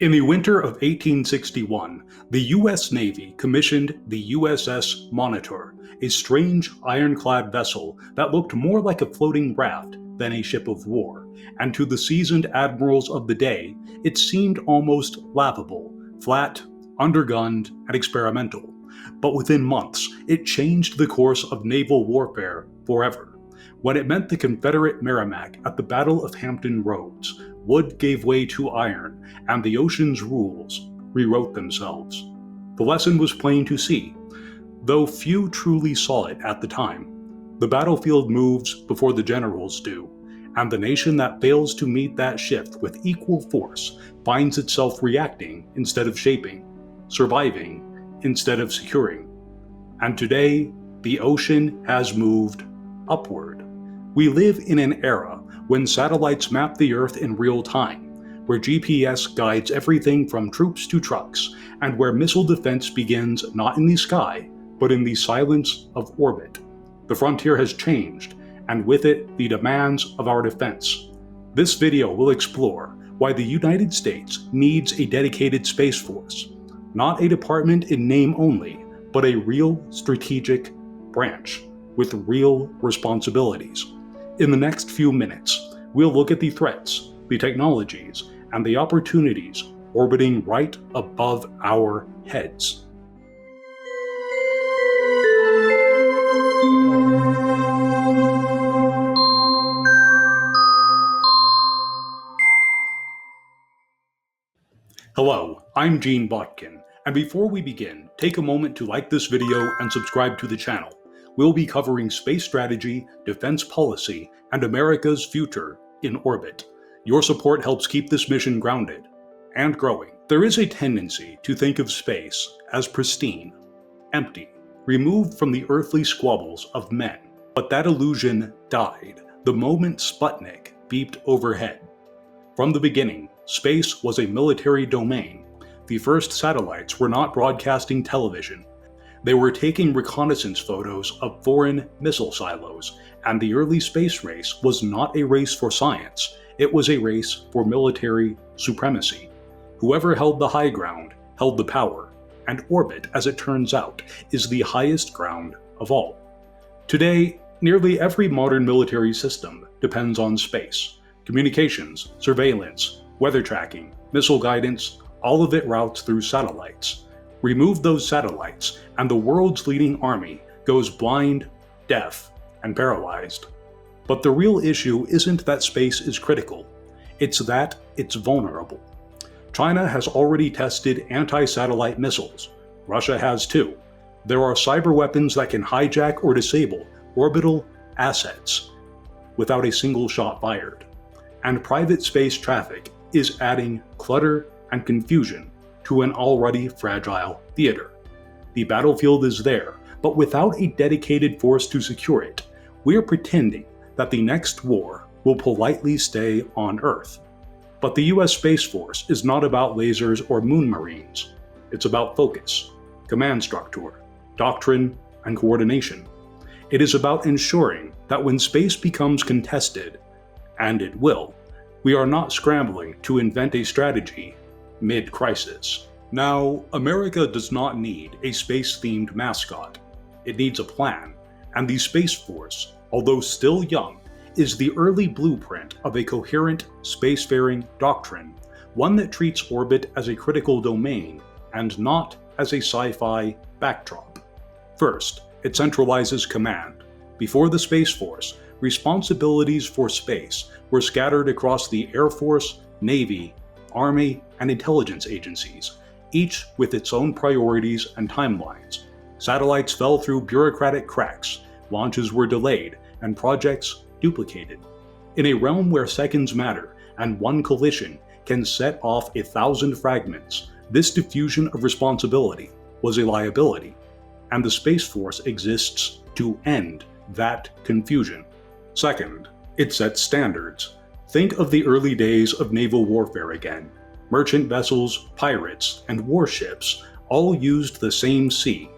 In the winter of 1861, the U.S. Navy commissioned the USS Monitor, a strange ironclad vessel that looked more like a floating raft than a ship of war, and to the seasoned admirals of the day, it seemed almost laughable, flat, undergunned, and experimental. But within months, it changed the course of naval warfare forever. When it met the Confederate Merrimac at the Battle of Hampton Roads, wood gave way to iron, and the ocean's rules rewrote themselves. The lesson was plain to see, though few truly saw it at the time. The battlefield moves before the generals do, and the nation that fails to meet that shift with equal force finds itself reacting instead of shaping, surviving instead of securing. And today, the ocean has moved upward. We live in an era when satellites map the Earth in real time, where GPS guides everything from troops to trucks, and where missile defense begins not in the sky, but in the silence of orbit. The frontier has changed, and with it, the demands of our defense. This video will explore why the United States needs a dedicated Space Force, not a department in name only, but a real strategic branch with real responsibilities. In the next few minutes, we'll look at the threats, the technologies, and the opportunities orbiting right above our heads. Hello, I'm Gene Botkin, and before we begin, take a moment to like this video and subscribe to the channel. We'll be covering space strategy, defense policy, and America's future in orbit. Your support helps keep this mission grounded and growing. There is a tendency to think of space as pristine, empty, removed from the earthly squabbles of men. But that illusion died the moment Sputnik beeped overhead. From the beginning, space was a military domain. The first satellites were not broadcasting television. They were taking reconnaissance photos of foreign missile silos, and the early space race was not a race for science, it was a race for military supremacy. Whoever held the high ground held the power, and orbit, as it turns out, is the highest ground of all. Today, nearly every modern military system depends on space. Communications, surveillance, weather tracking, missile guidance, all of it routes through satellites. Remove those satellites, and the world's leading army goes blind, deaf, and paralyzed. But the real issue isn't that space is critical, it's that it's vulnerable. China has already tested anti-satellite missiles. Russia has too. There are cyber weapons that can hijack or disable orbital assets without a single shot fired. And private space traffic is adding clutter and confusion to an already fragile theater. The battlefield is there, but without a dedicated force to secure it, we're pretending that the next war will politely stay on Earth. But the US Space Force is not about lasers or moon marines. It's about focus, command structure, doctrine, and coordination. It is about ensuring that when space becomes contested, and it will, we are not scrambling to invent a strategy mid-crisis. Now, America does not need a space-themed mascot. It needs a plan, and the Space Force, although still young, is the early blueprint of a coherent spacefaring doctrine, one that treats orbit as a critical domain and not as a sci-fi backdrop. First, it centralizes command. Before the Space Force, responsibilities for space were scattered across the Air Force, Navy, Army, and intelligence agencies, each with its own priorities and timelines. Satellites fell through bureaucratic cracks, launches were delayed, and projects duplicated. In a realm where seconds matter and one collision can set off 1,000 fragments, this diffusion of responsibility was a liability, and the Space Force exists to end that confusion. Second, it sets standards. Think of the early days of naval warfare again. Merchant vessels, pirates, and warships all used the same sea,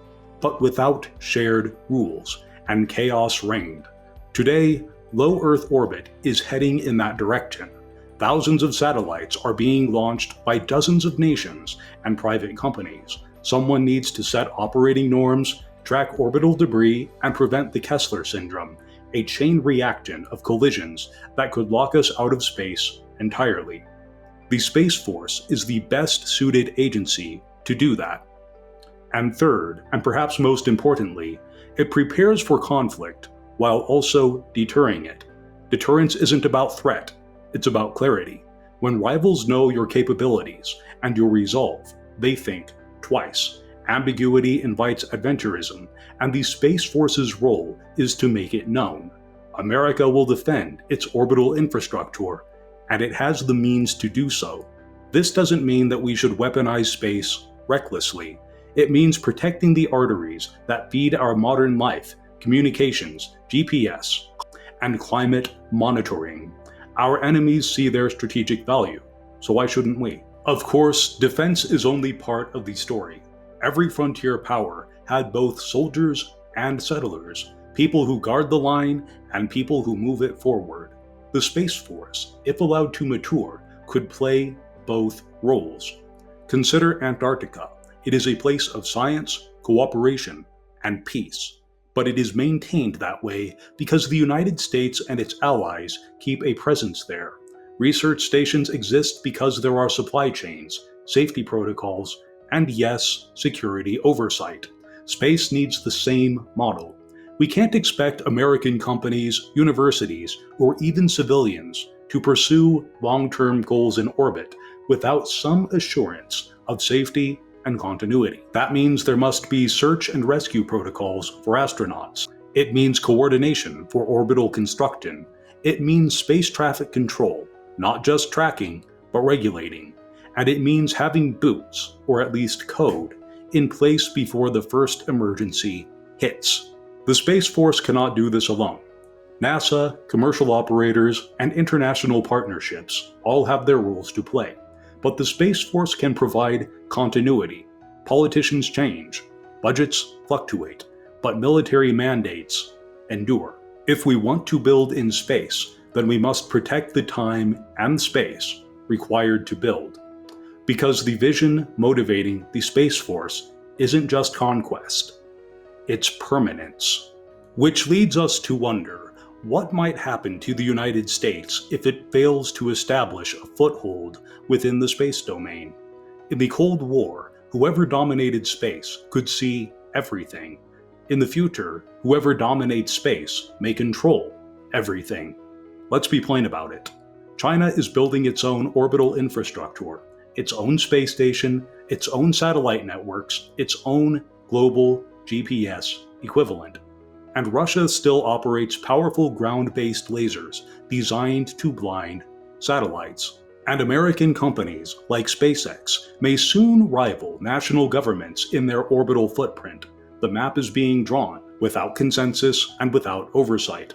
but without shared rules, and chaos reigned. Today, low Earth orbit is heading in that direction. Thousands of satellites are being launched by dozens of nations and private companies. Someone needs to set operating norms, track orbital debris, and prevent the Kessler syndrome, a chain reaction of collisions that could lock us out of space entirely. The Space Force is the best suited agency to do that. And third, and perhaps most importantly, it prepares for conflict while also deterring it. Deterrence isn't about threat, it's about clarity. When rivals know your capabilities and your resolve, they think twice. Ambiguity invites adventurism, and the Space Force's role is to make it known. America will defend its orbital infrastructure, and it has the means to do so. This doesn't mean that we should weaponize space recklessly. It means protecting the arteries that feed our modern life, communications, GPS, and climate monitoring. Our enemies see their strategic value, so why shouldn't we? Of course, defense is only part of the story. Every frontier power had both soldiers and settlers, people who guard the line and people who move it forward. The Space Force, if allowed to mature, could play both roles. Consider Antarctica. It is a place of science, cooperation, and peace. But it is maintained that way because the United States and its allies keep a presence there. Research stations exist because there are supply chains, safety protocols, and yes, security oversight. Space needs the same model. We can't expect American companies, universities, or even civilians to pursue long-term goals in orbit without some assurance of safety and continuity. That means there must be search and rescue protocols for astronauts. It means coordination for orbital construction. It means space traffic control, not just tracking, but regulating. And it means having boots, or at least code, in place before the first emergency hits. The Space Force cannot do this alone. NASA, commercial operators, and international partnerships all have their roles to play. But the Space Force can provide continuity. Politicians change, budgets fluctuate, but military mandates endure. If we want to build in space, then we must protect the time and space required to build. Because the vision motivating the Space Force isn't just conquest, it's permanence. Which leads us to wonder, what might happen to the United States if it fails to establish a foothold within the space domain? In the Cold War, whoever dominated space could see everything. In the future, whoever dominates space may control everything. Let's be plain about it. China is building its own orbital infrastructure, its own space station, its own satellite networks, its own global GPS equivalent. And Russia still operates powerful ground-based lasers designed to blind satellites. And American companies like SpaceX may soon rival national governments in their orbital footprint. The map is being drawn without consensus and without oversight.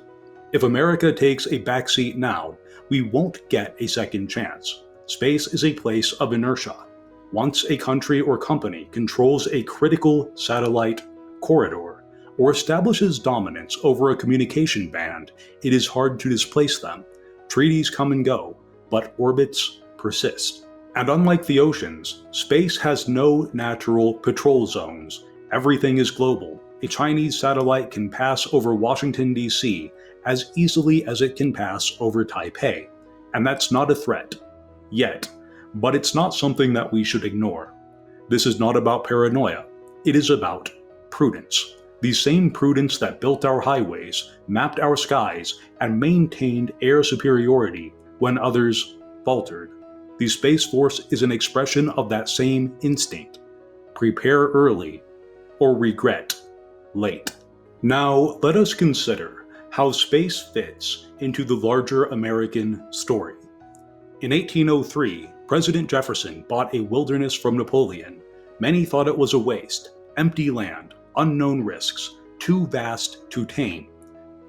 If America takes a backseat now, we won't get a second chance. Space is a place of inertia. Once a country or company controls a critical satellite corridor, or establishes dominance over a communication band, it is hard to displace them. Treaties come and go, but orbits persist. And unlike the oceans, space has no natural patrol zones. Everything is global. A Chinese satellite can pass over Washington, D.C. as easily as it can pass over Taipei. And that's not a threat. Yet. But it's not something that we should ignore. This is not about paranoia. It is about prudence. The same prudence that built our highways, mapped our skies, and maintained air superiority when others faltered. The Space Force is an expression of that same instinct. Prepare early, or regret late. Now, let us consider how space fits into the larger American story. In 1803, President Jefferson bought a wilderness from Napoleon. Many thought it was a waste, empty land, unknown risks, too vast to tame.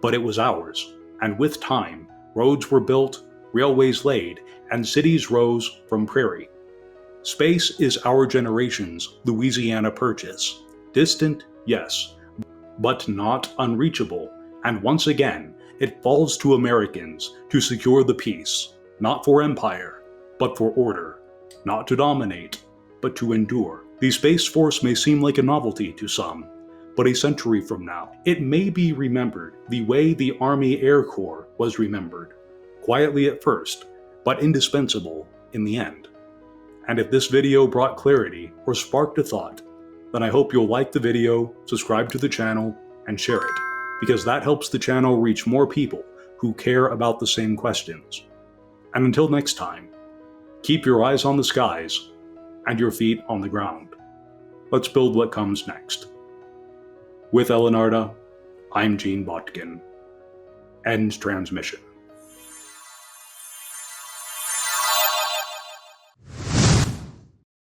But it was ours, and with time, roads were built, railways laid, and cities rose from prairie. Space is our generation's Louisiana Purchase. Distant, yes, but not unreachable, and once again, it falls to Americans to secure the peace, not for empire, but for order, not to dominate, but to endure. The Space Force may seem like a novelty to some, but a century from now, it may be remembered the way the Army Air Corps was remembered, quietly at first, but indispensable in the end. And if this video brought clarity or sparked a thought, then I hope you'll like the video, subscribe to the channel, and share it, because that helps the channel reach more people who care about the same questions. And until next time, keep your eyes on the skies and your feet on the ground. Let's build what comes next. With Elenarda, I'm Gene Botkin. End transmission.